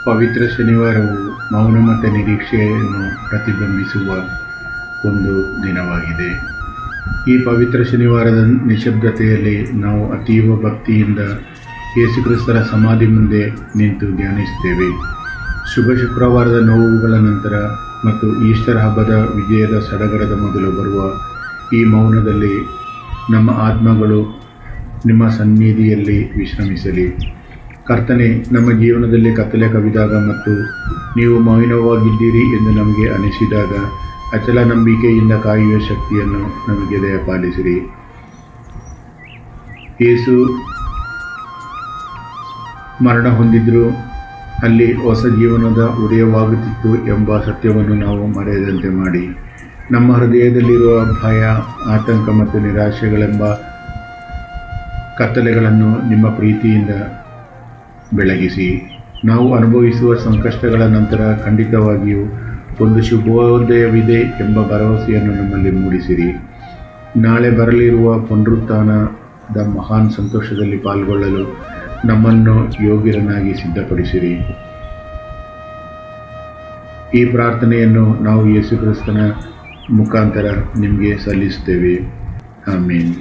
ಪವಿತ್ರ ಶನಿವಾರವು ಮೌನ ಮತ್ತು ನಿರೀಕ್ಷೆಯನ್ನು ಪ್ರತಿಬಿಂಬಿಸುವ ಒಂದು ದಿನವಾಗಿದೆ. ಈ ಪವಿತ್ರ ಶನಿವಾರದ ನಿಶ್ಶಬ್ದತೆಯಲ್ಲಿ ನಾವು ಅತೀವ ಭಕ್ತಿಯಿಂದ ಯೇಸುಕ್ರಿಸ್ತರ ಸಮಾಧಿ ಮುಂದೆ ನಿಂತು ಧ್ಯಾನಿಸುತ್ತೇವೆ. ಶುಭ ಶುಕ್ರವಾರದ ನೋವುಗಳ ನಂತರ ಮತ್ತು ಈಸ್ಟರ್ ಹಬ್ಬದ ವಿಜಯದ ಸಡಗರದ ಮೊದಲು ಬರುವ ಈ ಮೌನದಲ್ಲಿ ನಮ್ಮ ಆತ್ಮಗಳು ನಿಮ್ಮ ಸನ್ನಿಧಿಯಲ್ಲಿ ವಿಶ್ರಮಿಸಲಿ. ಕರ್ತನೇ, ನಮ್ಮ ಜೀವನದಲ್ಲಿ ಕತ್ತಲೆ ಕವಿದಾಗ ಮತ್ತು ನೀವು ಮೌನವಾಗಿದ್ದೀರಿ ಎಂದು ನಮಗೆ ಅನಿಸಿದಾಗ ಅಚಲ ನಂಬಿಕೆಯಿಂದ ಕಾಯುವ ಶಕ್ತಿಯನ್ನು ನಮಗೆ ದಯಪಾಲಿಸಿರಿ. ಯೇಸು ಮರಣ ಹೊಂದಿದ್ರು ಅಲ್ಲಿ ಹೊಸ ಜೀವನದ ಉದಯವಾಗುತ್ತಿತ್ತು ಎಂಬ ಸತ್ಯವನ್ನು ನಾವು ಮರೆಯದಂತೆ ಮಾಡಿ, ನಮ್ಮ ಹೃದಯದಲ್ಲಿರುವ ಭಯ, ಆತಂಕ ಮತ್ತು ನಿರಾಶೆಗಳೆಂಬ ಕತ್ತಲೆಗಳನ್ನು ನಿಮ್ಮ ಪ್ರೀತಿಯಿಂದ ಬೆಳಗಿಸಿ. ನಾವು ಅನುಭವಿಸುವ ಸಂಕಷ್ಟಗಳ ನಂತರ ಖಂಡಿತವಾಗಿಯೂ ಒಂದು ಶುಭೋದಯವಿದೆ ಎಂಬ ಭರವಸೆಯನ್ನು ನಮ್ಮಲ್ಲಿ ಮೂಡಿಸಿರಿ. ನಾಳೆ ಬರಲಿರುವ ಪುನರುತ್ಥಾನದ ಮಹಾನ್ ಸಂತೋಷದಲ್ಲಿ ಪಾಲ್ಗೊಳ್ಳಲು ನಮ್ಮನ್ನು ಯೋಗ್ಯರನ್ನಾಗಿ ಸಿದ್ಧಪಡಿಸಿರಿ. ಈ ಪ್ರಾರ್ಥನೆಯನ್ನು ನಾವು ಯೇಸು ಕ್ರಿಸ್ತನ ಮುಖಾಂತರ ನಿಮಗೆ ಸಲ್ಲಿಸುತ್ತೇವೆ. ಆಮೇನ್.